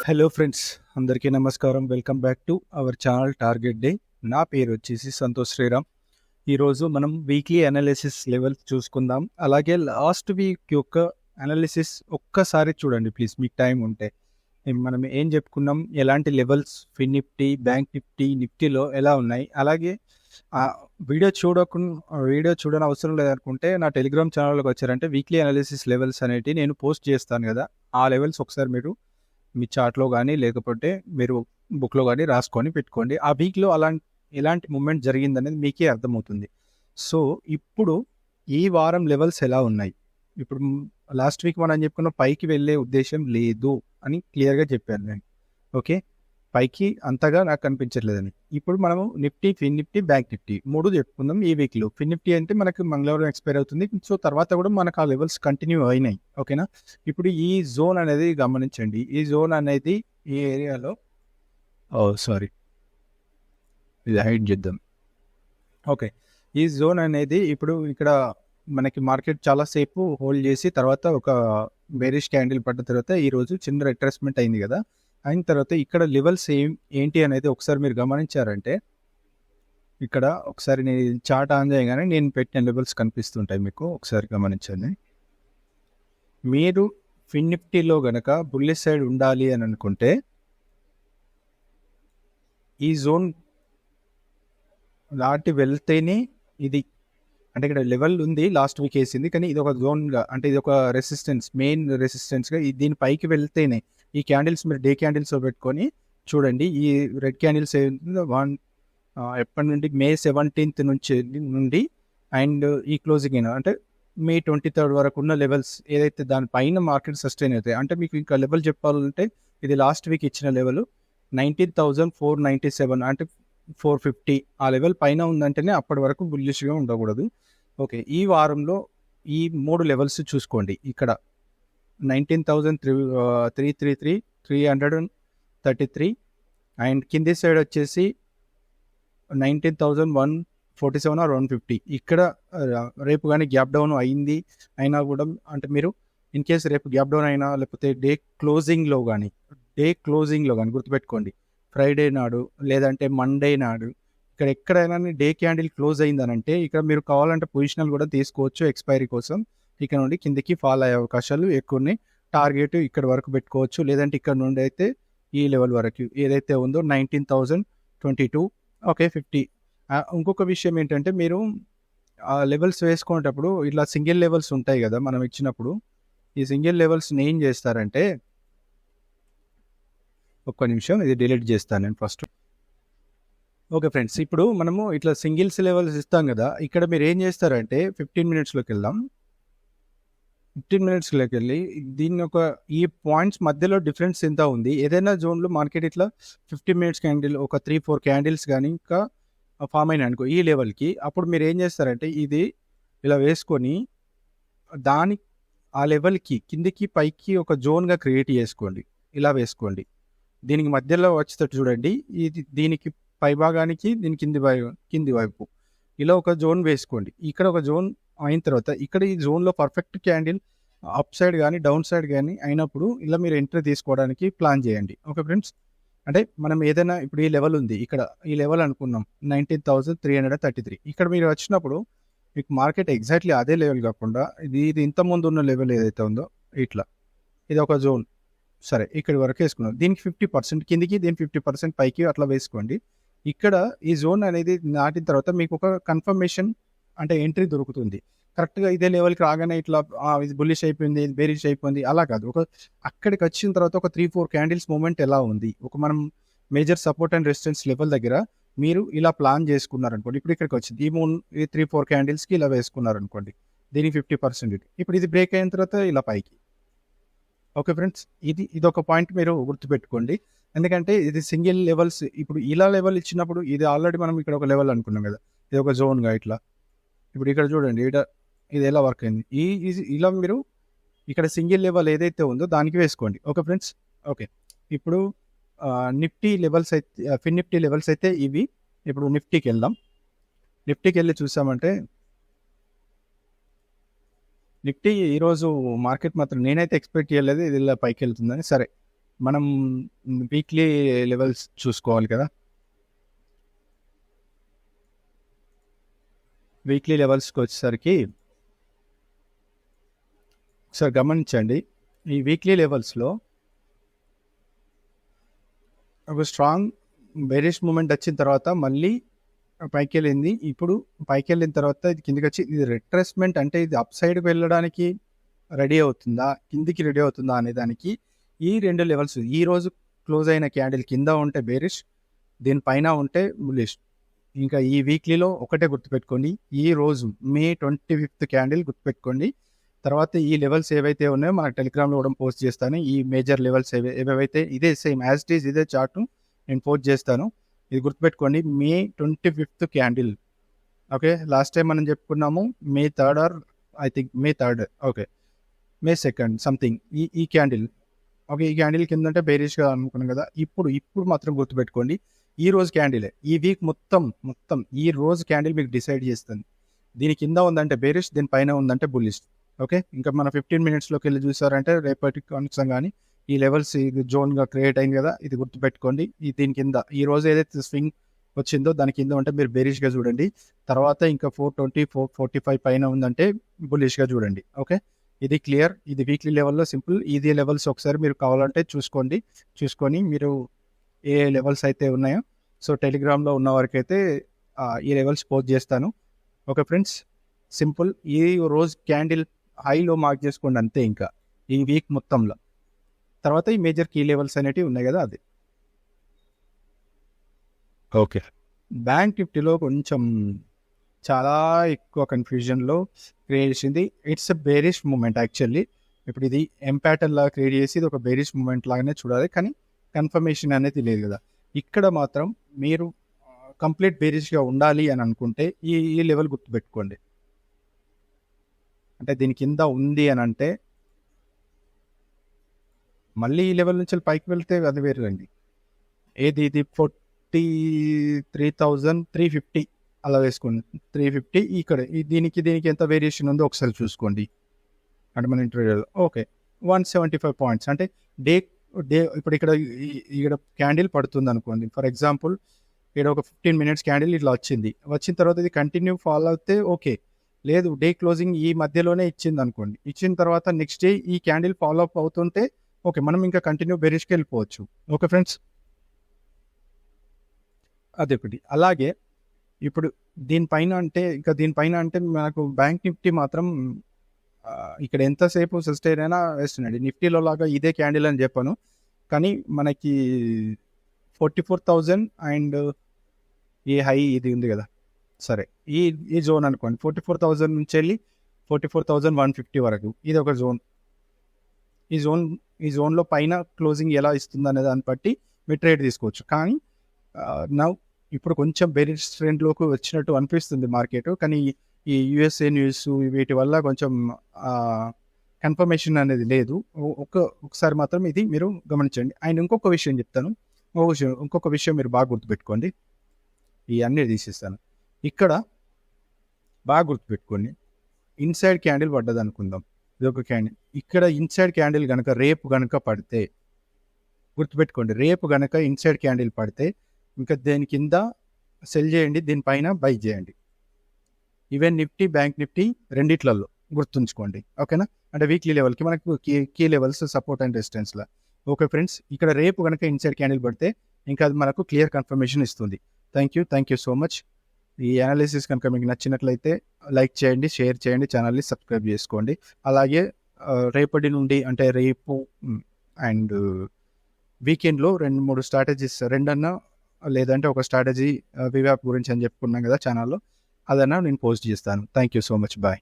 Hello friends, అందరికీ నమస్కారం. Welcome back to our channel target day. నా పేరు వచ్చేసి సంతోష్ శ్రీరామ్. ఈరోజు మనం వీక్లీ అనాలిసిస్ లెవెల్ చూసుకుందాం. అలాగే లాస్ట్ వీక్ యొక్క అనాలిసిస్ ఒక్కసారి చూడండి ప్లీజ్, మీకు టైం ఉంటే. మనం ఏం చెప్పుకున్నాం, ఎలాంటి లెవెల్స్ ఫిన్ నిఫ్టీ, బ్యాంక్ నిఫ్టీ, నిఫ్టీలో ఎలా ఉన్నాయి. అలాగే వీడియో చూడని అవసరం లేదనుకుంటే నా టెలిగ్రామ్ ఛానల్లోకి వచ్చారంటే వీక్లీ అనాలిసిస్ లెవెల్స్ అనేవి నేను పోస్ట్ చేస్తాను కదా, ఆ లెవెల్స్ ఒకసారి మీరు మీ చార్ట్లో కానీ లేకపోతే మీరు బుక్లో కానీ రాసుకొని పెట్టుకోండి. ఆ వీక్లో ఎలాంటి మూమెంట్ జరిగిందనేది మీకే అర్థమవుతుంది. సో ఇప్పుడు ఈ వారం లెవెల్స్ ఎలా ఉన్నాయి, ఇప్పుడు లాస్ట్ వీక్ మనం చెప్పుకున్న పైకి వెళ్ళే ఉద్దేశం లేదు అని క్లియర్గా చెప్పాను నేను. ఓకే, పైకి అంతగా నాకు కనిపించట్లేదని. ఇప్పుడు మనము నిఫ్టీ, ఫిన్ నిఫ్టీ, బ్యాంక్ నిఫ్టీ మూడు చెప్పుకుందాం ఈ వీక్లో. ఫిన్ నిఫ్టీ అంటే మనకు మంగళవారం ఎక్స్పైర్ అవుతుంది. సో తర్వాత కూడా మనకు ఆ లెవెల్స్ కంటిన్యూ అయినాయి. ఓకేనా, ఇప్పుడు ఈ జోన్ అనేది గమనించండి. ఈ జోన్ అనేది ఈ ఏరియాలో సారీ ఇది హైడ్ చేద్దాం. ఓకే, ఈ జోన్ అనేది ఇప్పుడు ఇక్కడ మనకి మార్కెట్ చాలాసేపు హోల్డ్ చేసి తర్వాత ఒక బేరిష్ క్యాండిల్ పడ్డ తర్వాత ఈరోజు చిన్న రిట్రేస్మెంట్ అయింది కదా. అయిన తర్వాత ఇక్కడ లెవెల్స్ ఏంటి అనేది ఒకసారి మీరు గమనించారంటే, ఇక్కడ ఒకసారి నేను చార్ట్ ఆన్ చేయగానే నేను పెట్టిన లెవెల్స్ కనిపిస్తుంటాయి మీకు, ఒకసారి గమనించండి. మీరు ఫిన్ నిఫ్టీలో గనక బుల్లిష్ సైడ్ ఉండాలి అని అనుకుంటే ఈ జోన్ దాటి వెళ్తేనే ఇది, అంటే ఇక్కడ లెవెల్ ఉంది లాస్ట్ వీక్ వేసింది, కానీ ఇది ఒక జోన్గా, అంటే ఇది ఒక రెసిస్టెన్స్, మెయిన్ రెసిస్టెన్స్గా దీని పైకి వెళ్తేనే ఈ క్యాండిల్స్ మీరు డే క్యాండిల్స్లో పెట్టుకొని చూడండి. ఈ రెడ్ క్యాండిల్స్ ఎప్పటి నుండి మే 17th నుండి అండ్ ఈ క్లోజింగ్ అయినా అంటే మే 23rd వరకు ఉన్న లెవెల్స్ ఏదైతే దానిపైన మార్కెట్ సస్టైన్ అవుతాయి. అంటే మీకు ఇంకా లెవెల్ చెప్పాలంటే ఇది లాస్ట్ వీక్ ఇచ్చిన లెవెల్ 19,497, అంటే 450 ఆ లెవెల్ పైన ఉందంటేనే అప్పటి వరకు బుల్లిష్గా ఉండకూడదు. ఓకే, ఈ వారంలో ఈ మూడు లెవెల్స్ చూసుకోండి. ఇక్కడ 19,333, 333 అండ్ కింది సైడ్ వచ్చేసి 19,147 ఆర్ 150. ఇక్కడ రేపు కానీ గ్యాప్ డౌన్ అయినా కూడా, అంటే మీరు ఇన్ కేసు రేపు గ్యాప్ డౌన్ అయినా లేకపోతే డే క్లోజింగ్లో కానీ గుర్తుపెట్టుకోండి, ఫ్రైడే నాడు లేదంటే మండే నాడు ఇక్కడ ఎక్కడైనా డే క్యాండిల్ క్లోజ్ అయిందనంటే ఇక్కడ మీరు కావాలంటే పొజిషనల్ కూడా తీసుకోవచ్చు ఎక్స్పైరీ కోసం. ఇక్కడ నుండి కిందికి ఫాల్ అయ్యే అవకాశాలు ఎక్కువ ఉన్నాయి. టార్గెట్ ఇక్కడ వరకు పెట్టుకోవచ్చు, లేదంటే ఇక్కడ నుండి అయితే ఈ లెవెల్ వరకు ఏదైతే ఉందో 19,022, ఓకే 50. ఇంకొక విషయం ఏంటంటే, మీరు ఆ లెవెల్స్ వేసుకునేటప్పుడు ఇట్లా సింగిల్ లెవెల్స్ ఉంటాయి కదా మనం ఇచ్చినప్పుడు, ఈ సింగిల్ లెవెల్స్ని ఏం చేస్తారంటే, ఒక్క నిమిషం ఇది డిలీట్ చేస్తాను నేను ఫస్ట్. ఓకే ఫ్రెండ్స్, ఇప్పుడు మనము ఇట్లా సింగిల్స్ లెవెల్స్ ఇస్తాం కదా, ఇక్కడ మీరు ఏం చేస్తారంటే 15 minutesలోకి వెళ్దాం. 15 minutesలోకి వెళ్ళి దీన్ని ఈ పాయింట్స్ మధ్యలో డిఫరెన్స్ ఎంత ఉంది, ఏదైనా జోన్లో మార్కెట్ ఇట్లా 15 minutes క్యాండిల్ ఒక 3-4 క్యాండిల్స్ కానీ ఇంకా ఫామ్ అయినా అనుకో ఈ లెవెల్కి, అప్పుడు మీరు ఏం చేస్తారంటే ఇది ఇలా వేసుకొని ఆ లెవెల్కి కిందికి పైకి ఒక జోన్గా క్రియేట్ చేసుకోండి. ఇలా వేసుకోండి, దీనికి మధ్యలో వచ్చేటట్టు చూడండి. ఇది దీనికి పై భాగానికి దీని కింది వైపు ఇలా ఒక జోన్ వేసుకోండి. ఇక్కడ ఒక జోన్ అయిన తర్వాత ఇక్కడ ఈ జోన్లో పర్ఫెక్ట్ క్యాండిల్ అప్ సైడ్ కానీ డౌన్ సైడ్ కానీ అయినప్పుడు ఇలా మీరు ఎంట్రీ తీసుకోవడానికి ప్లాన్ చేయండి. ఓకే ఫ్రెండ్స్, అంటే మనం ఏదైనా ఇప్పుడు ఈ లెవెల్ ఉంది, ఇక్కడ ఈ లెవెల్ అనుకున్నాం 19,333. ఇక్కడ మీరు వచ్చినప్పుడు మీకు మార్కెట్ ఎగ్జాక్ట్లీ అదే లెవెల్ కాకుండా ఇది ఇంతకుముందు ఉన్న లెవెల్ ఏదైతే ఉందో ఇట్లా ఇది ఒక జోన్, సరే ఇక్కడి వరకు వేసుకున్నాం. దీనికి 50% కిందికి, దీనికి 50% పైకి అట్లా వేసుకోండి. ఇక్కడ ఈ జోన్ అనేది నాటిన తర్వాత మీకు ఒక కన్ఫర్మేషన్ అంటే ఎంట్రీ దొరుకుతుంది. కరెక్ట్గా ఇదే లెవెల్కి రాగానే ఇట్లా ఇది బుల్లిష్ అయిపోయింది, ఇది బేరిష్ అయిపోయింది అలా కాదు. అక్కడికి వచ్చిన తర్వాత ఒక 3-4 క్యాండిల్స్ మూమెంట్ ఎలా ఉంది, మనం major support and resistance level దగ్గర మీరు ఇలా ప్లాన్ చేసుకున్నారనుకోండి. ఇప్పుడు ఇక్కడికి వచ్చింది ఈ 3-4 క్యాండిల్స్కి ఇలా వేసుకున్నారనుకోండి, దీనికి 50%. ఇప్పుడు ఇది బ్రేక్ అయిన తర్వాత ఇలా పైకి. ఓకే ఫ్రెండ్స్, ఇది ఒక పాయింట్ మీరు గుర్తుపెట్టుకోండి. ఎందుకంటే ఇది సింగిల్ లెవెల్స్, ఇప్పుడు ఇలా లెవెల్ ఇచ్చినప్పుడు ఇది ఆల్రెడీ మనం ఇక్కడ ఒక లెవెల్ అనుకున్నాం కదా, ఇది ఒక జోన్గా ఇట్లా. ఇప్పుడు ఇక్కడ చూడండి ఇది ఎలా వర్క్ అయింది. ఇలా మీరు ఇక్కడ సింగిల్ లెవెల్ ఏదైతే ఉందో దానికి వేసుకోండి. ఓకే ఫ్రెండ్స్, ఓకే ఇప్పుడు నిఫ్టీ లెవెల్స్ అయితే, ఫిన్ నిఫ్టీ లెవెల్స్ అయితే ఇవి. ఇప్పుడు నిఫ్టీకి వెళ్దాం. నిఫ్టీకి వెళ్ళి చూసామంటే నిఫ్టీ ఈరోజు మార్కెట్ మాత్రం నేనైతే ఎక్స్పెక్ట్ చేయలేదు ఇది ఇలా పైకి వెళ్తుందని. సరే మనం వీక్లీ లెవెల్స్ చూసుకోవాలి కదా. వీక్లీ లెవెల్స్కి వచ్చేసరికి ఒకసారి గమనించండి. ఈ వీక్లీ లెవెల్స్లో ఒక స్ట్రాంగ్ బేరిష్ మూమెంట్ వచ్చిన తర్వాత మళ్ళీ పైకి వెళ్ళింది. ఇప్పుడు పైకి వెళ్ళిన తర్వాత ఇది కిందికి వచ్చి ఇది రిట్రేస్మెంట్, అంటే ఇది అప్ సైడ్కి వెళ్ళడానికి రెడీ అవుతుందా, కిందికి రెడీ అవుతుందా అనే దానికి ఈ రెండు లెవెల్స్, ఈ రోజు క్లోజ్ అయిన క్యాండిల్ కింద ఉంటే బేరిష్, దీనిపైన ఉంటే బులిష్. ఇంకా ఈ వీక్లీలో ఒకటే గుర్తుపెట్టుకోండి, ఈ రోజు మే 25th క్యాండిల్ గుర్తుపెట్టుకోండి. తర్వాత ఈ లెవెల్స్ ఏవైతే ఉన్నాయో మన టెలిగ్రామ్లో కూడా పోస్ట్ చేస్తాను. ఈ మేజర్ లెవెల్స్ ఏవైతే ఇదే సేమ్ యాజ్ ఇట్ ఈజ్ ఇదే చార్ట్ నేను పోస్ట్ చేస్తాను. ఇది గుర్తుపెట్టుకోండి, May 25th candle. Okay, last time మనం చెప్పుకున్నాము May 3rd or I think May 3rd, okay May 2nd something. ఈ క్యాండిల్, ఓకే ఈ క్యాండిల్ కింద అంటే బేరిష్గా అనుకున్నాం కదా. ఇప్పుడు మాత్రం గుర్తుపెట్టుకోండి, ఈ రోజు క్యాండిలే ఈ వీక్ మొత్తం ఈ రోజు క్యాండిల్ మీకు డిసైడ్ చేస్తుంది. దీని కింద ఉందంటే బేరిష్, దీని పైన ఉందంటే బుల్లిష్. ఓకే, ఇంకా మన 15 minutesలోకి వెళ్ళి చూసారంటే రేపటి కనీసం కానీ ఈ లెవెల్స్ ఇది జోన్గా క్రియేట్ అయింది కదా, ఇది గుర్తుపెట్టుకోండి. దీని కింద ఈ రోజు ఏదైతే స్వింగ్ వచ్చిందో దాని కింద ఉంటే మీరు బేరిష్గా చూడండి. తర్వాత ఇంకా 420 445 పైన ఉందంటే బుల్లిష్గా చూడండి. ఓకే, ఇది క్లియర్. ఇది వీక్లీ లెవెల్లో సింపుల్. ఇది లెవెల్స్ ఒకసారి మీరు కావాలంటే చూసుకొని మీరు ఏ లెవెల్స్ అయితే ఉన్నాయో, సో టెలిగ్రామ్లో ఉన్న వారికి అయితే ఈ లెవెల్స్ పోస్ట్ చేస్తాను. Okay friends, simple. ఈ రోజు క్యాండిల్ హైలో మార్క్ చేసుకోండి అంతే, ఇంకా ఈ వీక్ మొత్తంలో. తర్వాత ఈ మేజర్ కీ లెవెల్స్ అనేటివి ఉన్నాయి కదా, అది ఓకే. బ్యాంక్ నిఫ్టీలో కొంచెం చాలా ఎక్కువ కన్ఫ్యూజన్లో క్రియేట్ చేసింది. It's a bearish moment actually. ఇప్పుడు ఇది ఎం ప్యాటర్న్ లాగా క్రియేట్ చేసి ఇది ఒక బేరిష్ మూమెంట్ లాగానే చూడాలి, కానీ కన్ఫర్మేషన్ అనేది లేదు కదా. ఇక్కడ మాత్రం మీరు కంప్లీట్ బేరిష్గా ఉండాలి అని అనుకుంటే ఈ లెవెల్ గుర్తుపెట్టుకోండి. అంటే దీని కింద ఉంది అని అంటే మళ్ళీ ఈ లెవెల్ నుంచి పైకి వెళ్తే అది వేరండి. ఇది 43,350 అలా వేసుకోండి. 350 ఇక్కడ దీనికి ఎంత వేరియేషన్ ఉందో ఒకసారి చూసుకోండి. అంటే మన ఇంటర్వ్యూలో ఓకే 175 పాయింట్స్, అంటే డే ఇప్పుడు ఇక్కడ క్యాండిల్ పడుతుంది అనుకోండి. ఫర్ ఎగ్జాంపుల్ ఇక్కడ ఒక 15 minutes క్యాండిల్ ఇట్లా వచ్చిన తర్వాత ఇది కంటిన్యూ ఫాలో అవుతే ఓకే, లేదు డే క్లోజింగ్ ఈ మధ్యలోనే ఇచ్చింది అనుకోండి. ఇచ్చిన తర్వాత నెక్స్ట్ డే ఈ క్యాండిల్ ఫాలో అప్ అవుతుంటే ఓకే, మనం ఇంకా కంటిన్యూ బెరిష్కి వెళ్ళిపోవచ్చు. ఓకే ఫ్రెండ్స్, అదొకటి. అలాగే ఇప్పుడు దీనిపైన అంటే మనకు బ్యాంక్ నిఫ్టీ మాత్రం ఇక్కడ ఎంతసేపు సస్టైన్ అయినా వేస్తున్నాడు. నిఫ్టీలో లాగా ఇదే క్యాండిల్ అని చెప్పాను, కానీ మనకి 44,000 అండ్ ఈ హై ఇది ఉంది కదా, సరే ఈ జోన్ అనుకోండి. 44,000 నుంచి వెళ్ళి 44,150 వరకు ఇది ఒక జోన్. ఈ జోన్లో పైన క్లోజింగ్ ఎలా ఇస్తుంది అనే దాన్ని బట్టి మీరు ట్రేడ్ తీసుకోవచ్చు. కానీ ఇప్పుడు కొంచెం బెరిష్ ట్రెండ్లోకి వచ్చినట్టు అనిపిస్తుంది మార్కెట్, కానీ ఈ యుఎస్ఏ న్యూస్ వీటి వల్ల కొంచెం కన్ఫర్మేషన్ అనేది లేదు. ఒకసారి మాత్రం ఇది మీరు గమనించండి. అండ్ ఇంకొక విషయం చెప్తాను, ఇంకొక విషయం మీరు బాగా గుర్తుపెట్టుకోండి. ఈ అన్నీ తీసిస్తాను. ఇక్కడ బాగా గుర్తుపెట్టుకోండి, ఇన్సైడ్ క్యాండిల్ పడ్డది అనుకుందాం, ఇది ఒక క్యాండిల్. ఇక్కడ ఇన్సైడ్ క్యాండిల్ కనుక రేపు పడితే గుర్తుపెట్టుకోండి, రేపు కనుక ఇన్సైడ్ క్యాండిల్ పడితే ఇంకా దేని కింద సెల్ చేయండి, దీనిపైన బై చేయండి. ఈవెన్ నిఫ్టీ బ్యాంక్ నిఫ్టీ రెండిట్లలో గుర్తుంచుకోండి. ఓకేనా, అంటే వీక్లీ లెవెల్కి మనకు కీ లెవెల్స్ సపోర్ట్ అండ్ రెసిస్టెన్స్లా. ఓకే ఫ్రెండ్స్, ఇక్కడ రేపు కనుక ఇన్సైడ్ క్యాండిల్ పడితే ఇంకా అది మనకు క్లియర్ కన్ఫర్మేషన్ ఇస్తుంది. Thank you so much. ఈ అనాలిసిస్ కనుక మీకు నచ్చినట్లయితే లైక్ చేయండి, షేర్ చేయండి, ఛానల్ని సబ్స్క్రైబ్ చేసుకోండి. అలాగే రేపటి నుండి అంటే రేపు అండ్ వీకెండ్లో 2-3 స్ట్రాటజీస్, రెండన్నా లేదంటే ఒక స్ట్రాటజీ వివాప్ గురించి అని చెప్పుకున్నాం కదా ఛానల్లో, అదన్నా నేను పోస్ట్ చేస్తాను. Thank you so much, bye.